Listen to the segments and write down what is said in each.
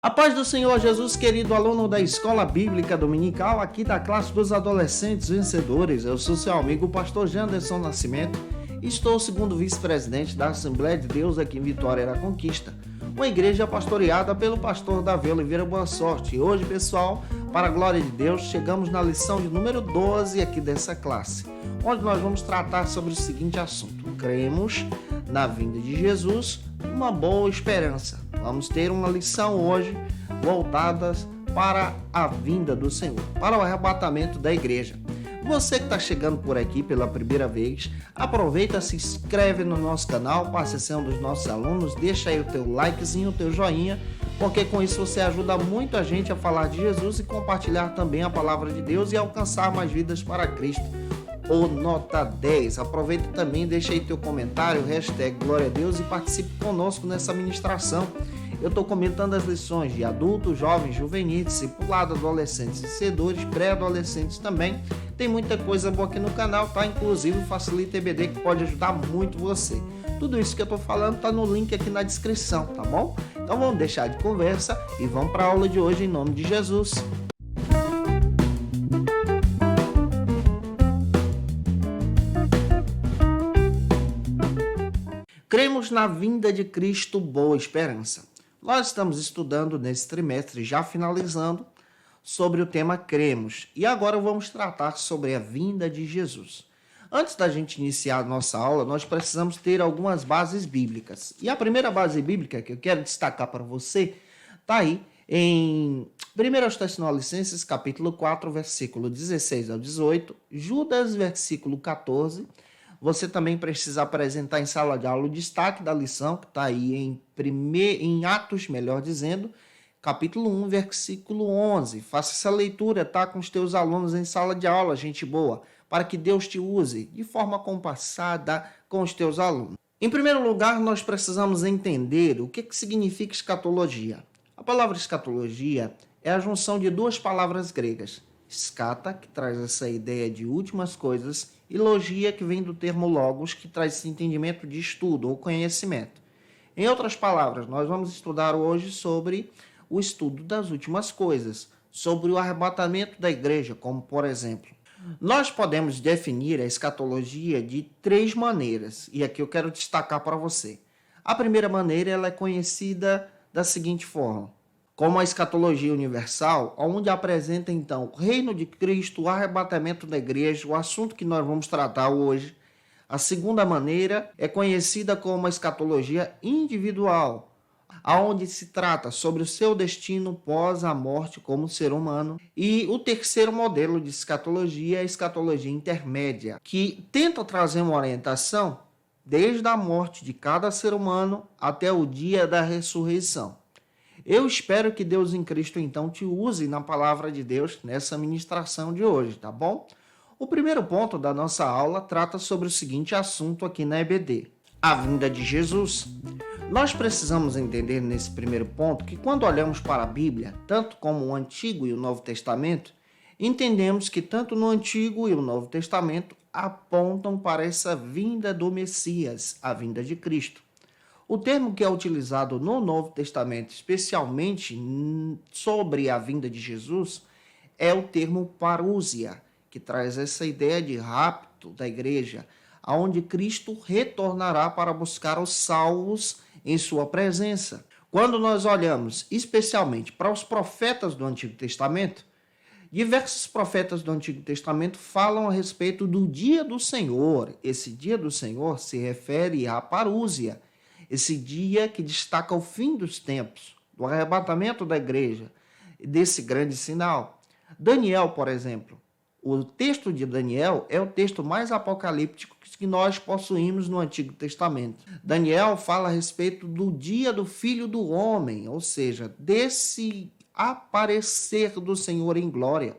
A paz do Senhor Jesus, querido aluno da Escola Bíblica Dominical, aqui da classe dos adolescentes vencedores. Eu sou seu amigo, o pastor Janderson Nascimento, e estou segundo vice-presidente da Assembleia de Deus aqui em Vitória da Conquista, uma igreja pastoreada pelo pastor Davi Oliveira Boa Sorte. E hoje, pessoal, para a glória de Deus, chegamos na lição de número 12 aqui dessa classe, onde nós vamos tratar sobre o seguinte assunto: cremos na vinda de Jesus, uma boa esperança. Vamos ter uma lição hoje voltada para a vinda do Senhor, para o arrebatamento da igreja. Você que está chegando por aqui pela primeira vez, aproveita, se inscreve no nosso canal, passe a ser um dos nossos alunos, deixa aí o teu likezinho, o teu joinha, porque com isso você ajuda muito a gente a falar de Jesus e compartilhar também a palavra de Deus e alcançar mais vidas para Cristo. O Nota 10. Aproveita também, deixa aí teu comentário, hashtag Glória a Deus e participe conosco nessa ministração. Eu estou comentando as lições de adultos, jovens, juvenis, discipulado, adolescentes, vencedores, pré-adolescentes também. Tem muita coisa boa aqui no canal, tá? Inclusive o Facilita EBD, que pode ajudar muito você. Tudo isso que eu estou falando está no link aqui na descrição, tá bom? Então vamos deixar de conversa e vamos para a aula de hoje em nome de Jesus. Cremos na vinda de Cristo, boa esperança. Nós estamos estudando nesse trimestre, já finalizando, sobre o tema cremos. E agora vamos tratar sobre a vinda de Jesus. Antes da gente iniciar a nossa aula, nós precisamos ter algumas bases bíblicas. E a primeira base bíblica que eu quero destacar para você está aí em 1 Tessalonicenses, capítulo 4, versículo 16 ao 18, Judas, versículo 14. Você também precisa apresentar em sala de aula o destaque da lição, que está aí em Atos, melhor dizendo, capítulo 1, versículo 11. Faça essa leitura, tá? Com os teus alunos em sala de aula, gente boa, para que Deus te use de forma compassada com os teus alunos. Em primeiro lugar, nós precisamos entender o que significa escatologia. A palavra escatologia é a junção de duas palavras gregas. Escata, que traz essa ideia de últimas coisas, e logia, que vem do termo logos, que traz esse entendimento de estudo ou conhecimento. Em outras palavras, nós vamos estudar hoje sobre o estudo das últimas coisas, sobre o arrebatamento da igreja, como por exemplo. Nós podemos definir a escatologia de três maneiras, e aqui eu quero destacar para você. A primeira maneira, ela é conhecida da seguinte forma: como a escatologia universal, onde apresenta então o reino de Cristo, o arrebatamento da igreja, o assunto que nós vamos tratar hoje. A segunda maneira é conhecida como a escatologia individual, onde se trata sobre o seu destino pós a morte como ser humano. E o terceiro modelo de escatologia é a escatologia intermédia, que tenta trazer uma orientação desde a morte de cada ser humano até o dia da ressurreição. Eu espero que Deus em Cristo, então, te use na palavra de Deus nessa ministração de hoje, tá bom? O primeiro ponto da nossa aula trata sobre o seguinte assunto aqui na EBD: a vinda de Jesus. Nós precisamos entender nesse primeiro ponto que quando olhamos para a Bíblia, tanto como o Antigo e o Novo Testamento, entendemos que tanto no Antigo e o Novo Testamento apontam para essa vinda do Messias, a vinda de Cristo. O termo que é utilizado no Novo Testamento, especialmente sobre a vinda de Jesus, é o termo parúsia, que traz essa ideia de rapto da igreja, aonde Cristo retornará para buscar os salvos em sua presença. Quando nós olhamos especialmente para os profetas do Antigo Testamento, diversos profetas do Antigo Testamento falam a respeito do dia do Senhor. Esse dia do Senhor se refere à parúsia, esse dia que destaca o fim dos tempos, do arrebatamento da igreja, desse grande sinal. Daniel, por exemplo, o texto de Daniel é o texto mais apocalíptico que nós possuímos no Antigo Testamento. Daniel fala a respeito do dia do Filho do Homem, ou seja, desse aparecer do Senhor em glória.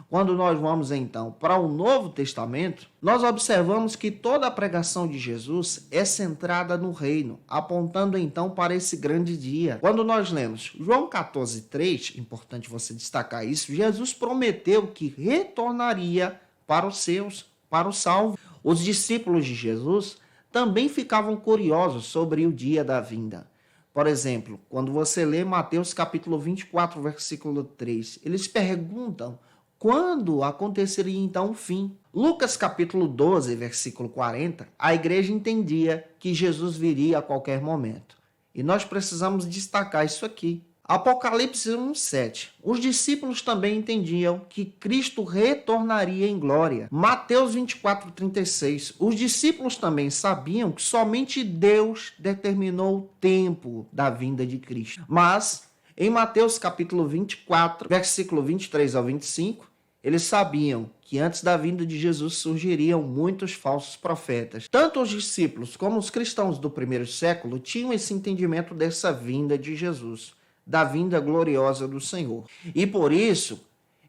Quando nós vamos então para o Novo Testamento, nós observamos que toda a pregação de Jesus é centrada no reino, apontando então para esse grande dia. Quando nós lemos João 14:3, importante você destacar isso, Jesus prometeu que retornaria para os seus, para os salvos. Os discípulos de Jesus também ficavam curiosos sobre o dia da vinda. Por exemplo, quando você lê Mateus capítulo 24, versículo 3, eles perguntam quando aconteceria então o fim. Lucas capítulo 12, versículo 40, a igreja entendia que Jesus viria a qualquer momento. E nós precisamos destacar isso aqui. Apocalipse 1:7. Os discípulos também entendiam que Cristo retornaria em glória. Mateus 24:36. Os discípulos também sabiam que somente Deus determinou o tempo da vinda de Cristo. Mas, em Mateus capítulo 24, versículo 23 ao 25, eles sabiam que antes da vinda de Jesus surgiriam muitos falsos profetas. Tanto os discípulos como os cristãos do primeiro século tinham esse entendimento dessa vinda de Jesus, da vinda gloriosa do Senhor. E por isso,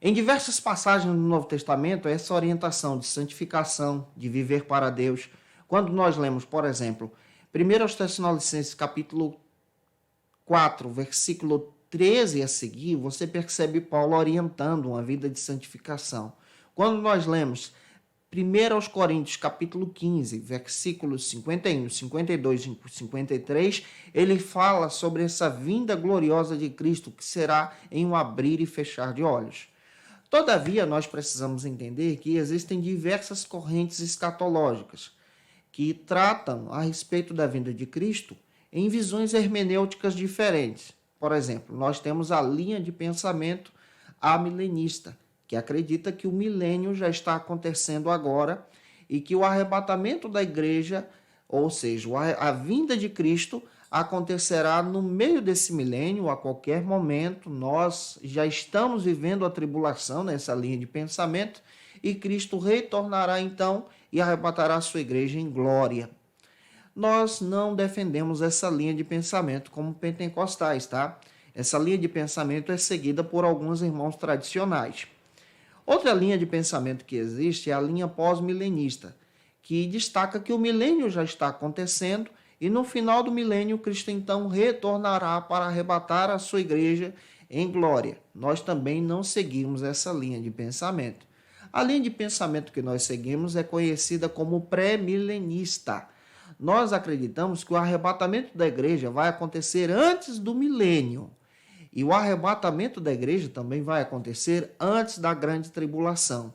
em diversas passagens do Novo Testamento, essa orientação de santificação, de viver para Deus, quando nós lemos, por exemplo, 1 Tessalonicenses capítulo 4, versículo 13 a seguir, você percebe Paulo orientando uma vida de santificação. Quando nós lemos 1 Coríntios capítulo 15, versículos 51, 52 e 53, ele fala sobre essa vinda gloriosa de Cristo, que será em um abrir e fechar de olhos. Todavia, nós precisamos entender que existem diversas correntes escatológicas que tratam a respeito da vinda de Cristo em visões hermenêuticas diferentes. Por exemplo, nós temos a linha de pensamento amilenista, que acredita que o milênio já está acontecendo agora e que o arrebatamento da igreja, ou seja, a vinda de Cristo, acontecerá no meio desse milênio, a qualquer momento. Nós já estamos vivendo a tribulação nessa linha de pensamento e Cristo retornará então e arrebatará a sua igreja em glória. Nós não defendemos essa linha de pensamento como pentecostais, tá? Essa linha de pensamento é seguida por alguns irmãos tradicionais. Outra linha de pensamento que existe é a linha pós-milenista, que destaca que o milênio já está acontecendo e no final do milênio Cristo então retornará para arrebatar a sua igreja em glória. Nós também não seguimos essa linha de pensamento. A linha de pensamento que nós seguimos é conhecida como pré-milenista. Nós acreditamos que o arrebatamento da igreja vai acontecer antes do milênio. E o arrebatamento da igreja também vai acontecer antes da grande tribulação.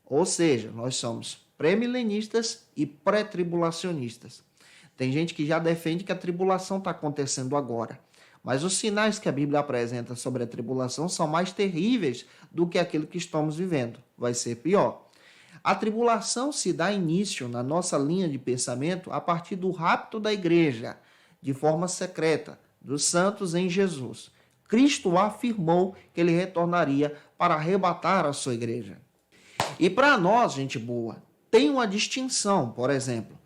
Ou seja, nós somos pré-milenistas e pré-tribulacionistas. Tem gente que já defende que a tribulação está acontecendo agora. Mas os sinais que a Bíblia apresenta sobre a tribulação são mais terríveis do que aquilo que estamos vivendo. Vai ser pior. A tribulação se dá início na nossa linha de pensamento a partir do rapto da igreja, de forma secreta, dos santos em Jesus. Cristo afirmou que ele retornaria para arrebatar a sua igreja. E para nós, gente boa, tem uma distinção. Por exemplo,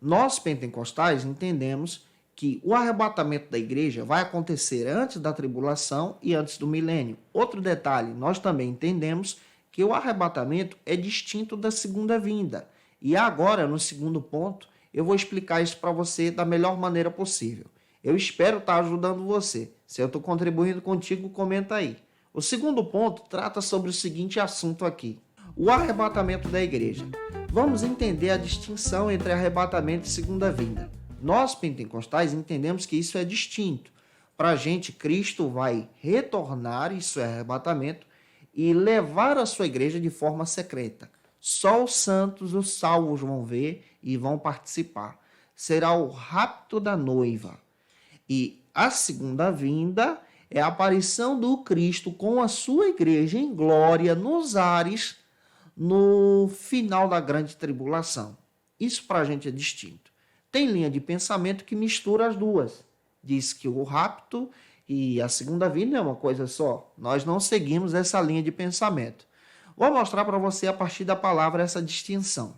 nós pentecostais entendemos que o arrebatamento da igreja vai acontecer antes da tribulação e antes do milênio. Outro detalhe, nós também entendemos que o arrebatamento é distinto da segunda vinda. E agora, no segundo ponto, eu vou explicar isso para você da melhor maneira possível. Eu espero estar ajudando você. Se eu estou contribuindo contigo, comenta aí. O segundo ponto trata sobre o seguinte assunto aqui: o arrebatamento da igreja. Vamos entender a distinção entre arrebatamento e segunda vinda. Nós, pentecostais, entendemos que isso é distinto. Para a gente, Cristo vai retornar, isso é arrebatamento, e levar a sua igreja de forma secreta. Só os santos, os salvos vão ver e vão participar. Será o rapto da noiva. E a segunda vinda é a aparição do Cristo com a sua igreja em glória nos ares no final da grande tribulação. Isso para a gente é distinto. Tem linha de pensamento que mistura as duas. Diz que o rapto e a segunda vinda é uma coisa só. Nós não seguimos essa linha de pensamento. Vou mostrar para você a partir da palavra essa distinção.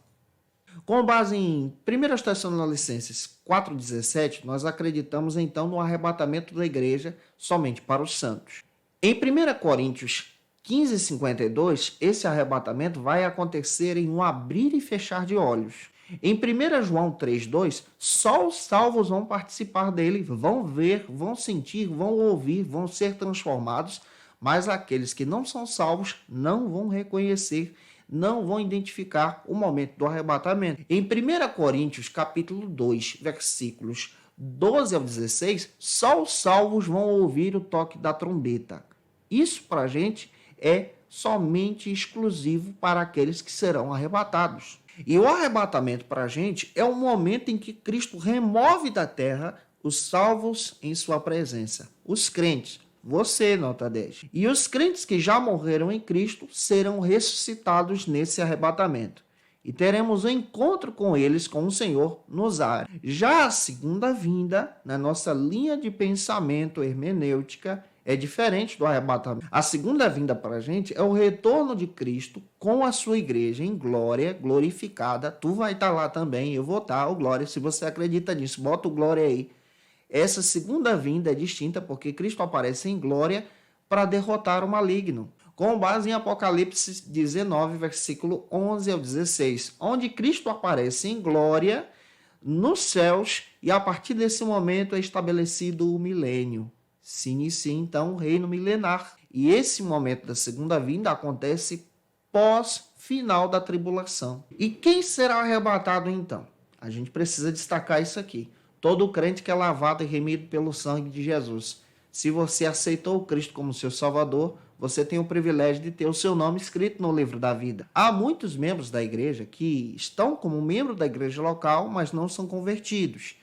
Com base em 1 Tessalonicenses 4,17, nós acreditamos então no arrebatamento da igreja somente para os santos. Em 1 Coríntios 15,52, esse arrebatamento vai acontecer em um abrir e fechar de olhos. Em 1 João 3,2, só os salvos vão participar dele, vão ver, vão sentir, vão ouvir, vão ser transformados, mas aqueles que não são salvos não vão reconhecer, não vão identificar o momento do arrebatamento. Em 1 Coríntios capítulo 2, versículos 12 ao 16, só os salvos vão ouvir o toque da trombeta. Isso para a gente é somente exclusivo para aqueles que serão arrebatados. E o arrebatamento para a gente é o momento em que Cristo remove da terra os salvos em sua presença, os crentes. Você, nota 10. E os crentes que já morreram em Cristo serão ressuscitados nesse arrebatamento. E teremos um encontro com eles, com o Senhor, nos ares. Já a segunda vinda, na nossa linha de pensamento hermenêutica, é diferente do arrebatamento. A segunda vinda para a gente é o retorno de Cristo com a sua igreja em glória, glorificada. Tu vai estar lá também, eu vou estar, o glória. Se você acredita nisso, bota o glória aí. Essa segunda vinda é distinta porque Cristo aparece em glória para derrotar o maligno, com base em Apocalipse 19, versículo 11 ao 16, onde Cristo aparece em glória nos céus e a partir desse momento é estabelecido o milênio. Se inicia então o reino milenar. E esse momento da segunda vinda acontece pós-final da tribulação. E quem será arrebatado então? A gente precisa destacar isso aqui. Todo crente que é lavado e remido pelo sangue de Jesus. Se você aceitou Cristo como seu Salvador, você tem o privilégio de ter o seu nome escrito no livro da vida. Há muitos membros da igreja que estão como membro da igreja local, mas não são convertidos.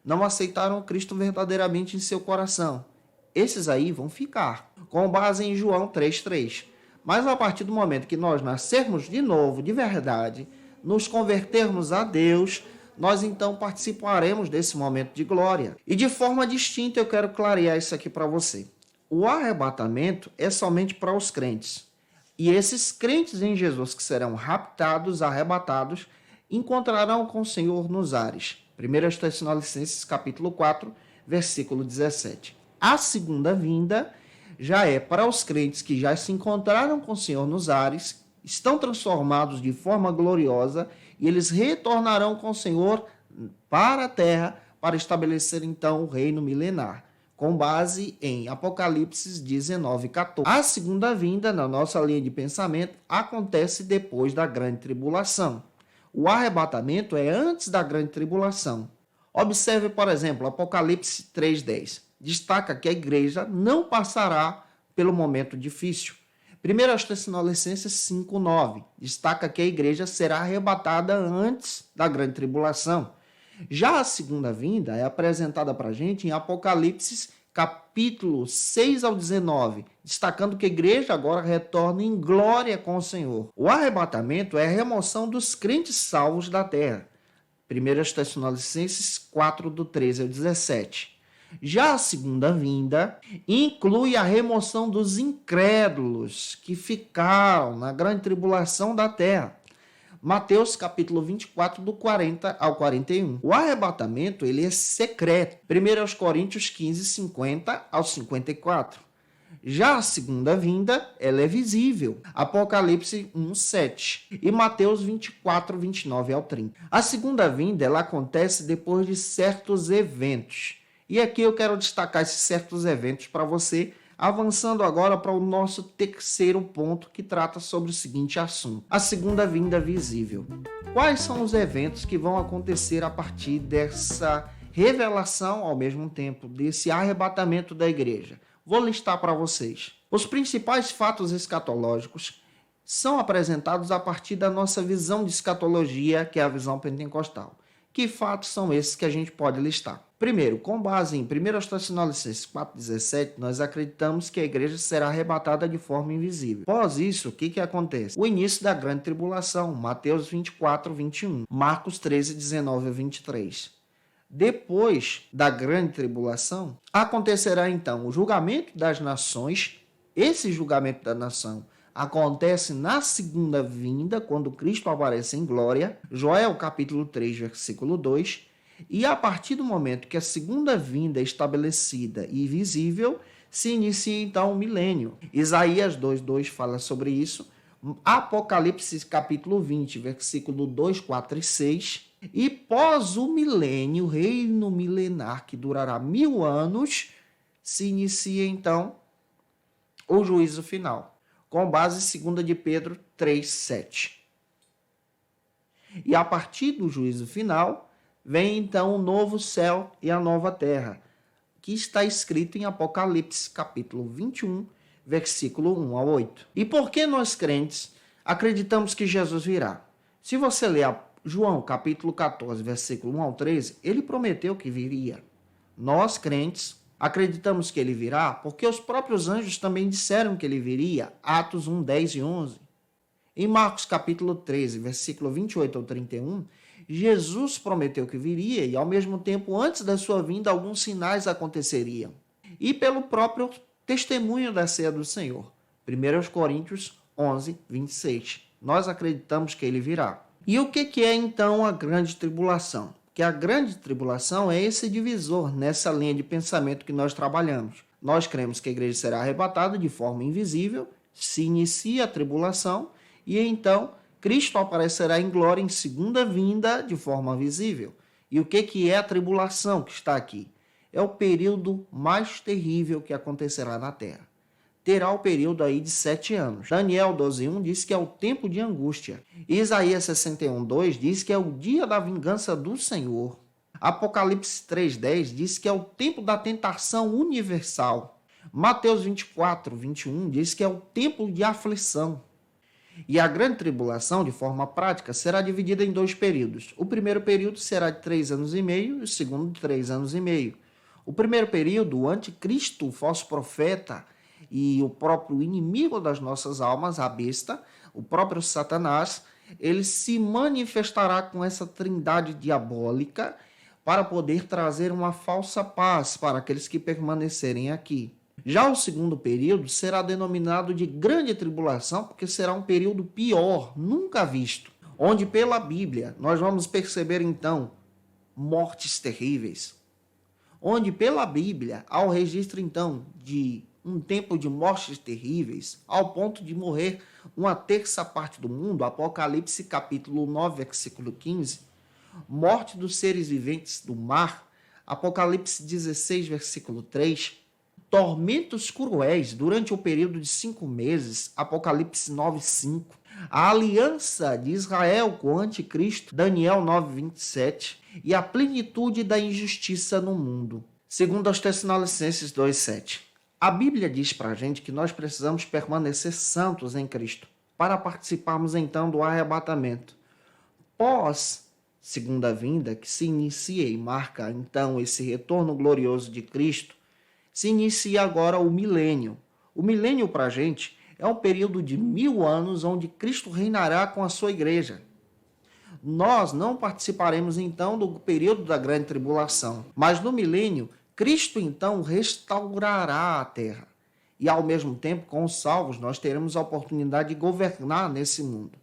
Não aceitaram Cristo verdadeiramente em seu coração. Esses aí vão ficar, com base em João 3,3. Mas a partir do momento que nós nascermos de novo, de verdade, nos convertermos a Deus, nós então participaremos desse momento de glória. E de forma distinta eu quero clarear isso aqui para você. O arrebatamento é somente para os crentes. E esses crentes em Jesus que serão raptados, arrebatados, encontrarão com o Senhor nos ares. 1 Tessalonicenses capítulo 4, versículo 17. A segunda vinda já é para os crentes que já se encontraram com o Senhor nos ares, estão transformados de forma gloriosa e eles retornarão com o Senhor para a terra para estabelecer então o reino milenar, com base em Apocalipse 19, 14. A segunda vinda, na nossa linha de pensamento, acontece depois da grande tribulação. O arrebatamento é antes da grande tribulação. Observe, por exemplo, Apocalipse 3,10. Destaca que a igreja não passará pelo momento difícil. 1 Tessalonicenses 5,9 destaca que a igreja será arrebatada antes da grande tribulação. Já a segunda vinda é apresentada para a gente em Apocalipse capítulo 6 ao 19, destacando que a igreja agora retorna em glória com o Senhor. O arrebatamento é a remoção dos crentes salvos da terra. 1 Tessalonicenses 4, do 13 ao 17. Já a segunda vinda inclui a remoção dos incrédulos que ficaram na grande tribulação da terra. Mateus capítulo 24, do 40 ao 41. O arrebatamento ele é secreto. 1 Coríntios 15, 50 ao 54. Já a segunda vinda, ela é visível. Apocalipse 1, 7. E Mateus 24, 29 ao 30. A segunda vinda, ela acontece depois de certos eventos. E aqui eu quero destacar esses certos eventos para você, avançando agora para o nosso terceiro ponto, que trata sobre o seguinte assunto: a segunda vinda visível. Quais são os eventos que vão acontecer a partir dessa revelação, ao mesmo tempo, desse arrebatamento da igreja? Vou listar para vocês. Os principais fatos escatológicos são apresentados a partir da nossa visão de escatologia, que é a visão pentecostal. Que fatos são esses que a gente pode listar? Primeiro, com base em 1 Tessalonicenses 4,17, nós acreditamos que a igreja será arrebatada de forma invisível. Após isso, o que acontece? O início da grande tribulação, Mateus 24, 21, Marcos 13, 19 a 23. Depois da grande tribulação, acontecerá então o julgamento das nações. Esse julgamento da nação acontece na segunda vinda, quando Cristo aparece em glória, Joel capítulo 3, versículo 2, e a partir do momento que a segunda vinda é estabelecida e visível, se inicia então o milênio. Isaías 2:2 fala sobre isso, Apocalipse capítulo 20, versículo 2, 4 e 6, e pós o milênio, o reino milenar que durará 1000 anos, se inicia então o juízo final, com base em 2 de Pedro 3:7. E a partir do juízo final, vem então o novo céu e a nova terra, que está escrito em Apocalipse, capítulo 21, versículo 1 a 8. E por que nós crentes acreditamos que Jesus virá? Se você ler João, capítulo 14, versículo 1 ao 13, ele prometeu que viria. Nós, crentes, acreditamos que ele virá porque os próprios anjos também disseram que ele viria. Atos 1, 10 e 11. Em Marcos, capítulo 13, versículo 28 ao 31, Jesus prometeu que viria e, ao mesmo tempo, antes da sua vinda, alguns sinais aconteceriam. E pelo próprio testemunho da ceia do Senhor. 1 Coríntios 11, 26. Nós acreditamos que ele virá. E o que é, então, a grande tribulação? Que a grande tribulação é esse divisor nessa linha de pensamento que nós trabalhamos. Nós cremos que a igreja será arrebatada de forma invisível, se inicia a tribulação, e então Cristo aparecerá em glória em segunda vinda de forma visível. E o que é a tribulação que está aqui? É o período mais terrível que acontecerá na terra. Terá o período aí de 7 anos. Daniel 12:1 diz que é o tempo de angústia. Isaías 61:2 diz que é o dia da vingança do Senhor. Apocalipse 3:10 diz que é o tempo da tentação universal. Mateus 24:21 diz que é o tempo de aflição. E a grande tribulação, de forma prática, será dividida em 2 períodos. O primeiro período será de 3 anos e meio e o segundo de 3 anos e meio. O primeiro período, o anticristo, o falso profeta e o próprio inimigo das nossas almas, a besta, o próprio Satanás, ele se manifestará com essa trindade diabólica para poder trazer uma falsa paz para aqueles que permanecerem aqui. Já o segundo período será denominado de grande tribulação, porque será um período pior, nunca visto, onde pela Bíblia nós vamos perceber então mortes terríveis, onde pela Bíblia há o registro então de um tempo de mortes terríveis, ao ponto de morrer 1/3 do mundo, Apocalipse capítulo 9, versículo 15, morte dos seres viventes do mar, Apocalipse 16, versículo 3, tormentos cruéis durante o período de 5 meses, Apocalipse 9:5. A aliança de Israel com o anticristo, Daniel 9:27. E a plenitude da injustiça no mundo, segundo aos Tessalonicenses 2:7. A Bíblia diz para a gente que nós precisamos permanecer santos em Cristo para participarmos então do arrebatamento. Pós segunda vinda, que se inicia e marca então esse retorno glorioso de Cristo, se inicia agora o milênio. O milênio para a gente é um período de 1000 anos onde Cristo reinará com a sua igreja. Nós não participaremos então do período da grande tribulação, mas no milênio, Cristo então restaurará a terra. E ao mesmo tempo, com os salvos, nós teremos a oportunidade de governar nesse mundo.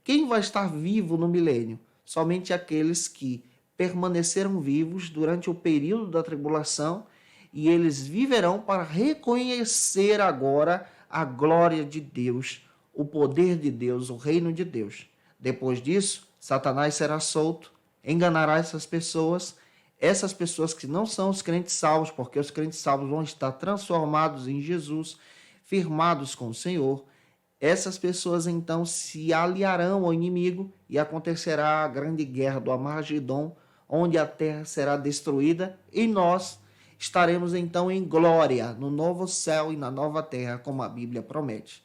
Quem vai estar vivo no milênio? Somente aqueles que permaneceram vivos durante o período da tribulação, e eles viverão para reconhecer agora a glória de Deus, o poder de Deus, o reino de Deus. Depois disso, Satanás será solto, enganará essas pessoas que não são os crentes salvos, porque os crentes salvos vão estar transformados em Jesus, firmados com o Senhor. Essas pessoas então se aliarão ao inimigo e acontecerá a grande guerra do Armagedon, onde a terra será destruída e nós estaremos então em glória no novo céu e na nova terra, como a Bíblia promete.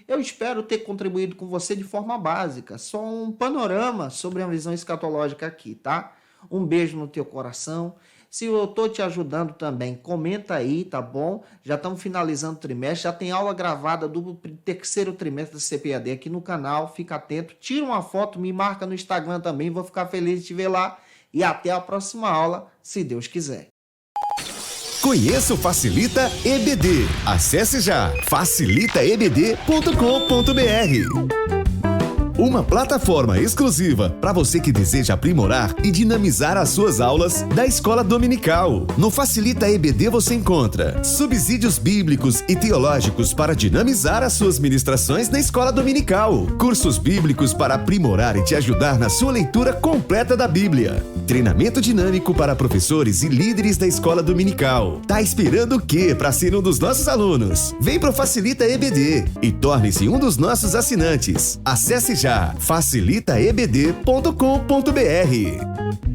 Eu espero ter contribuído com você de forma básica, só um panorama sobre a visão escatológica aqui, tá? Um beijo no teu coração. Se eu estou te ajudando também, comenta aí, tá bom? Já estamos finalizando o trimestre, já tem aula gravada do terceiro trimestre da CPAD aqui no canal, fica atento, tira uma foto, me marca no Instagram também, vou ficar feliz de te ver lá e até a próxima aula, se Deus quiser. Conheça o Facilita EBD. Acesse já facilitaebd.com.br. Uma plataforma exclusiva para você que deseja aprimorar e dinamizar as suas aulas da escola dominical. No Facilita EBD você encontra subsídios bíblicos e teológicos para dinamizar as suas ministrações na escola dominical, cursos bíblicos para aprimorar e te ajudar na sua leitura completa da Bíblia, treinamento dinâmico para professores e líderes da escola dominical. Tá esperando o quê para ser um dos nossos alunos? Vem pro Facilita EBD e torne-se um dos nossos assinantes. Acesse já facilitaebd.com.br.